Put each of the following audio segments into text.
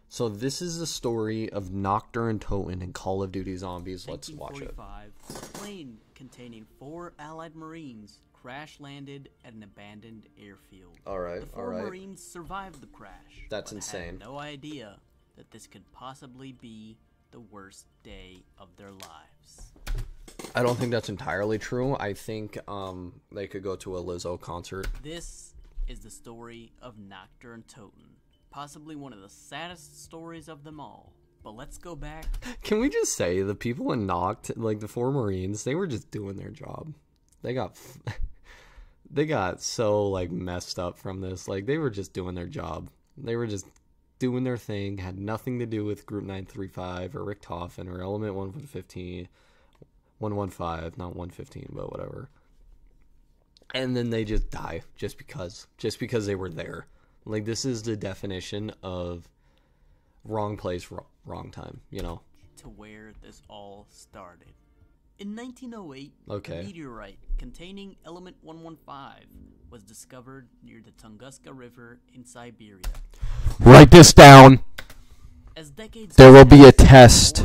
So this is the story of NACHT and UNTOTEN in Call of Duty Zombies. Let's watch it. A plane containing 4 Allied Marines crash-landed at an abandoned airfield. Alright, the 4 Marines survived the crash. That's insane. Had no idea that this could possibly be the worst day of their lives. I don't think that's entirely true. I think they could go to a Lizzo concert. This is the story of NACHT and UNTOTEN. Possibly one of the saddest stories of them all. But let's go back. Can we just say the people in NACHT, like the 4 Marines, they were just doing their job. They got so like messed up from this. Like they were just doing their job. They were just doing their thing. Had nothing to do with Group 935 or Richtofen or Element 115, 115, not 115, but whatever. And then they just die just because they were there. Like, this is the definition of wrong place, wrong time, you know? To where this all started. In 1908, a meteorite containing element 115 was discovered near the Tunguska River in Siberia. Write this down. As decades there will be a test.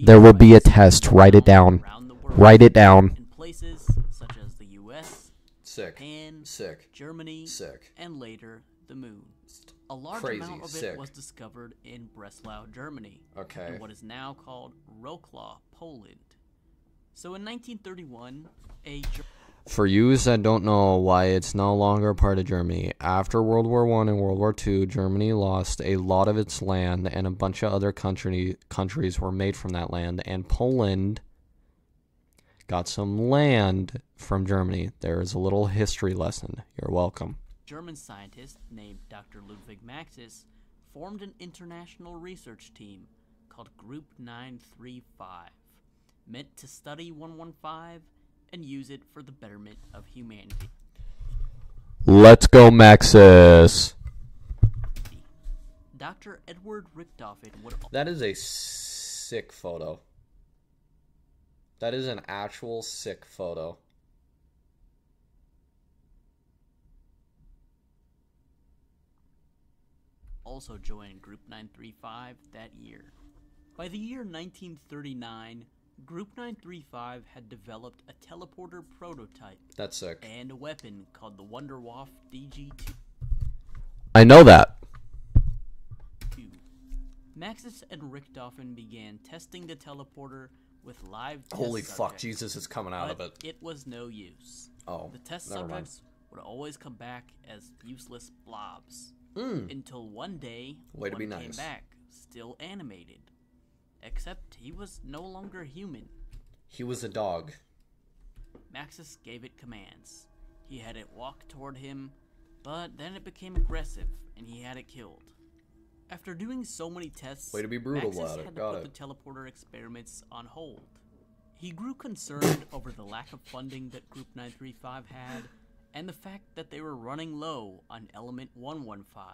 There will be a test. Write it down. Write it down. In places such as the U.S., Japan, Germany, and later the moon. A large amount of it was discovered in Breslau, Germany, in what is now called Wrocław, Poland. So in 1931, for you that don't know why it's no longer part of Germany, after World War I and World War II, Germany lost a lot of its land, and a bunch of other countries were made from that land, and Poland got some land from Germany. There is a little history lesson. You're welcome. German scientist named Dr. Ludwig Maxis formed an international research team called Group 935, meant to study 115 and use it for the betterment of humanity. Let's go, Maxis! Dr. Edward Richtofen would... That is a sick photo. That is an actual sick photo. Also joined Group 935 that year. By the year 1939, Group 935 had developed a teleporter prototype. That's sick. And a weapon called the Wunderwaffe DG-2. I know that. Maxis and Richtofen began testing the teleporter with live test Holy subjects, fuck, Jesus is coming out of it. It was no use. Oh, the test subjects would always come back as useless blobs. Until one day, one came back, still animated. Except he was no longer human. He was a dog. Maxis gave it commands. He had it walk toward him, but then it became aggressive, and he had it killed. After doing so many tests, way to be brutal Maxis had to put the teleporter experiments on hold. He grew concerned over the lack of funding that Group 935 had, and the fact that they were running low on element 115.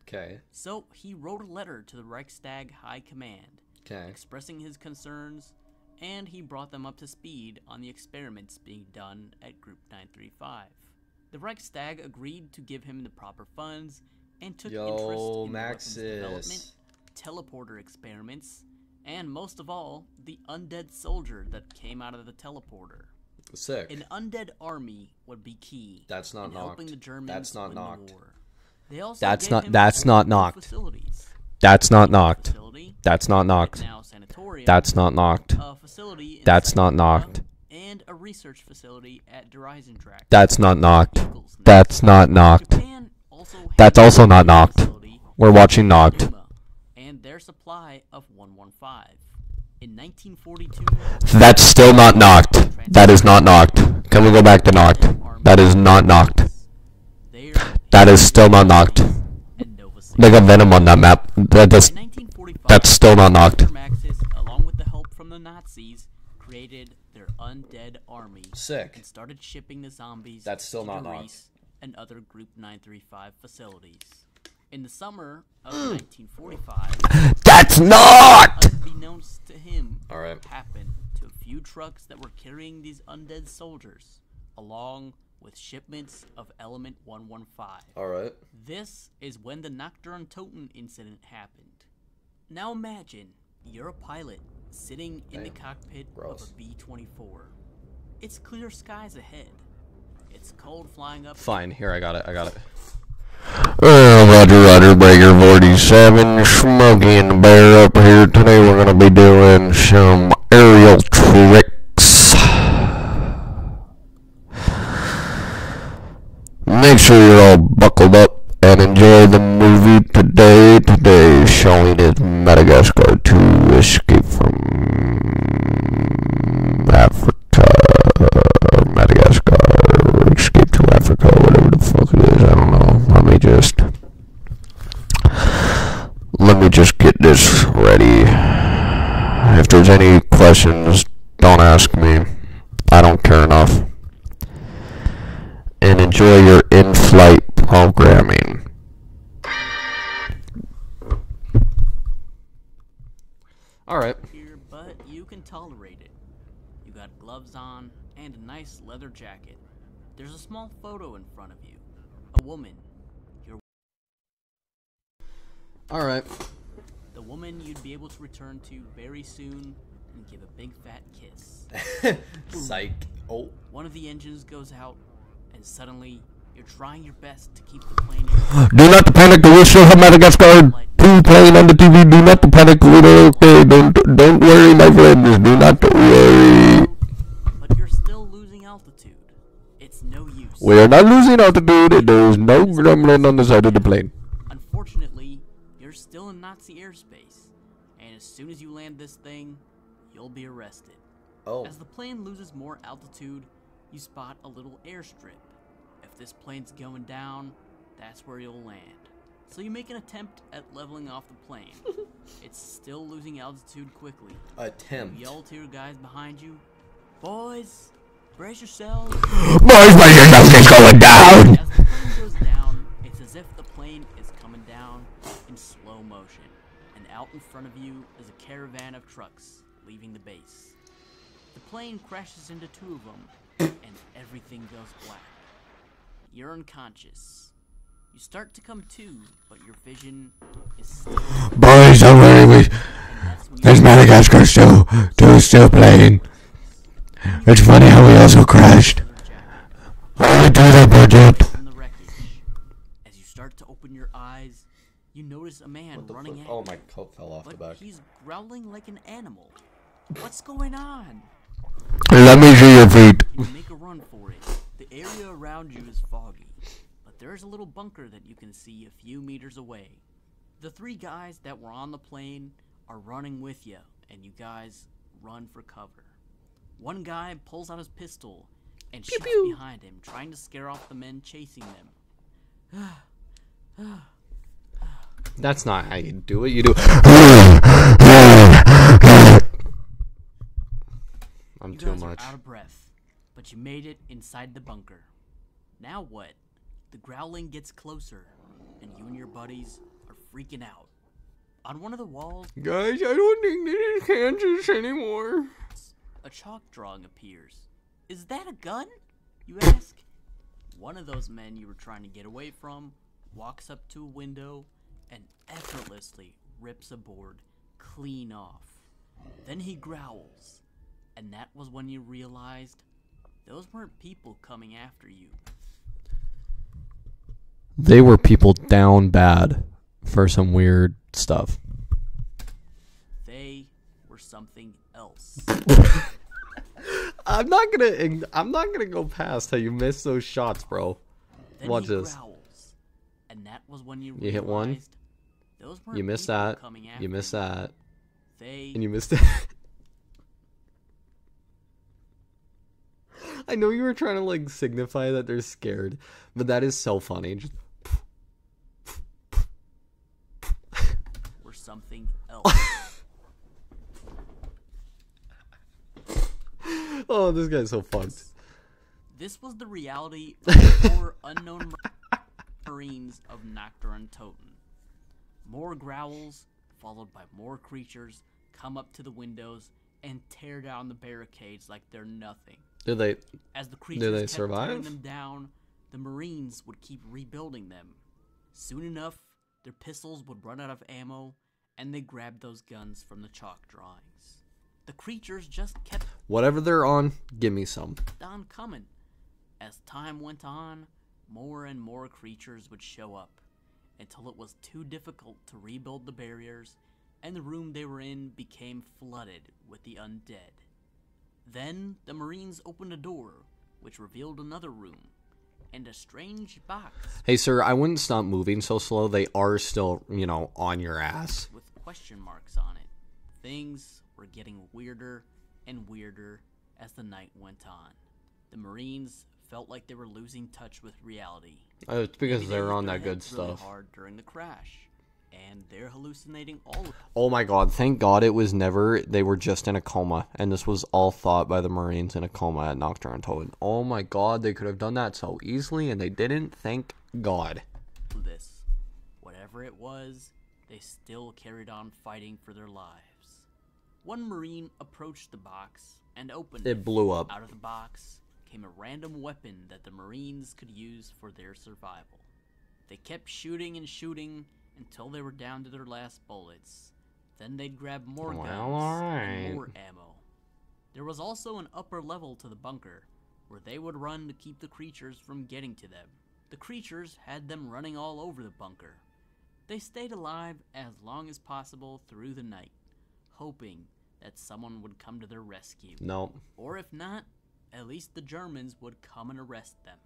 Okay. So he wrote a letter to the Reichstag High Command, expressing his concerns, and he brought them up to speed on the experiments being done at Group 935. The Reichstag agreed to give him the proper funds and took interest in weapons development, teleporter experiments, and most of all, the undead soldier that came out of the teleporter. Sick. An undead army would be key. That's not in helping the Germans That's not win NACHT. the war. They also That's gave not. him That's not NACHT. Facilities. That's not NACHT. That's not NACHT. That's not NACHT. A facility in That's not NACHT. And a research facility at Dreisentracht. That's not NACHT. That's not NACHT. That's also not NACHT. We're watching NACHT. And their supply of 115. In 1942, that's still not NACHT. That is not NACHT. Can we go back to NACHT? That is not NACHT. That is still not NACHT. They got Venom on that map. That's still not NACHT. Maxis, along with the help from the Nazis, created their undead army. Sick. And started shipping the zombies that's still not NACHT. Greece and other Group 935 facilities. In the summer of 1945, that's not! Unbeknownst to him, Alright. happened to a few trucks that were carrying these undead soldiers along with shipments of Element 115. Alright. This is when the UNTOTEN incident happened. Now imagine you're a pilot sitting in the cockpit of a B-24. It's clear skies ahead. It's cold flying up. Fine, here, I got it. Roger, Breaker 47, Smokey and the Bear up here. Today we're going to be doing some aerial tricks. Make sure you're all buckled up and enjoy the movie today. Today showing is Madagascar 2, Escape from Africa. Madagascar, Escape to Africa, whatever the fuck it is, I don't know. Let me just get this ready. If there's any questions, don't ask me. I don't care enough. And enjoy your in-flight programming. Alright. But you can tolerate it. You got gloves on and a nice leather jacket. There's a small photo in front of you. A woman. Alright. The woman you'd be able to return to very soon and give a big fat kiss. Psych. Oh. One of the engines goes out, and suddenly you're trying your best to keep the plane. Do not panic. We still have Madagascar 2 playing on the TV. Do not panic. We're okay. Don't worry, my friends. Do not worry. But you're still losing altitude. It's no use. We are not losing altitude. There is no gremlin on the side of the plane. Unfortunately, you're still in Nazi airspace, and as soon as you land this thing, you'll be arrested. Oh. As the plane loses more altitude, you spot a little airstrip. If this plane's going down, that's where you'll land. So you make an attempt at leveling off the plane. It's still losing altitude quickly. Attempt. You yell to your guys behind you, "Boys, brace yourselves." Boys, brace yourselves, it's going down. As the plane goes down, it's as if the plane is coming down in slow motion. And out in front of you is a caravan of trucks leaving the base. The plane crashes into 2 of them, and everything goes black. You're unconscious. You start to come to, but your vision is still... Boys, don't worry. There's Madagascar still playing. It's funny how we also crashed. I do that project. As you start to open your eyes, you notice a man running at you. Oh, my coat fell off the back. He's growling like an animal. What's going on? Let me see your feet. You make a run for it. The area around you is foggy, but there's a little bunker that you can see a few meters away. The 3 guys that were on the plane are running with you, and you guys run for cover. One guy pulls out his pistol and shoots behind him, trying to scare off the men chasing them. That's not how you do it. You do. I'm too much. Are out of breath, but you made it inside the bunker. Now what? The growling gets closer, and you and your buddies are freaking out. On one of the walls, guys, I don't think this is Kansas anymore. A chalk drawing appears. Is that a gun? You ask. One of those men you were trying to get away from walks up to a window and effortlessly rips a board clean off. Then he growls. And that was when you realized those weren't people coming after you. They were people down bad for some weird stuff. They were something else. I'm not gonna go past how you missed those shots, bro. Then Watch he this. Growls, and that was when you hit one. Those weren't You missed people that. coming after You missed that. And you missed it. I know you were trying to like signify that they're scared, but that is so funny. Just or something else. Oh, this guy's so fucked. This was the reality of the 4 unknown Marines of UNTOTEN. More growls, followed by more creatures, come up to the windows and tear down the barricades like they're nothing. As the creatures kept survive? tearing them down, the Marines would keep rebuilding them. Soon enough, their pistols would run out of ammo, and they grabbed those guns from the chalk drawings. The creatures just kept whatever they're on, give me some. on coming. As time went on, more and more creatures would show up, until it was too difficult to rebuild the barriers, and the room they were in became flooded with the undead. Then the Marines opened a door, which revealed another room, and a strange box. Hey, sir, I wouldn't stop moving so slow. They are still, on your ass. With question marks on it. Things were getting weirder and weirder as the night went on. The Marines felt like they were losing touch with reality. It's because Maybe they're on hit that their good heads really stuff. hard during the crash, and they're hallucinating all of it. Oh my god, thank god it was never, they were just in a coma, and this was all thought by the Marines in a coma at NACHT or UNTOTEN. Oh my god, they could have done that so easily, and they didn't, thank god. This, whatever it was, they still carried on fighting for their lives. One Marine approached the box and opened it. It blew up. Out of the box came a random weapon that the Marines could use for their survival. They kept shooting and shooting until they were down to their last bullets. Then they'd grab more guns and more ammo. There was also an upper level to the bunker, where they would run to keep the creatures from getting to them. The creatures had them running all over the bunker. They stayed alive as long as possible through the night, hoping that someone would come to their rescue. No. Or if not, at least the Germans would come and arrest them.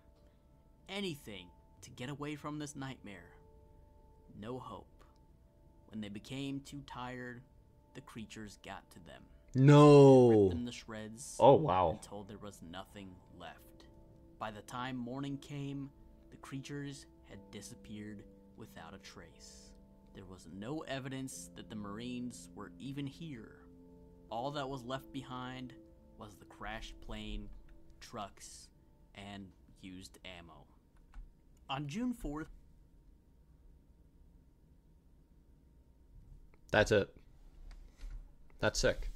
Anything to get away from this nightmare. No hope. When they became too tired, the creatures got to them. No. Ripped them to shreds. Oh, wow. Until there was nothing left. By the time morning came, the creatures had disappeared without a trace. There was no evidence that the Marines were even here. All that was left behind was the crashed plane, trucks, and used ammo. On June 4th... That's it. That's sick.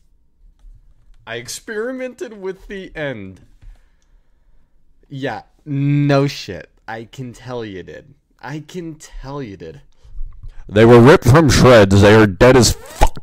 I experimented with the end. Yeah, no shit. I can tell you did. I can tell you did. They were ripped from shreds. They are dead as fuck.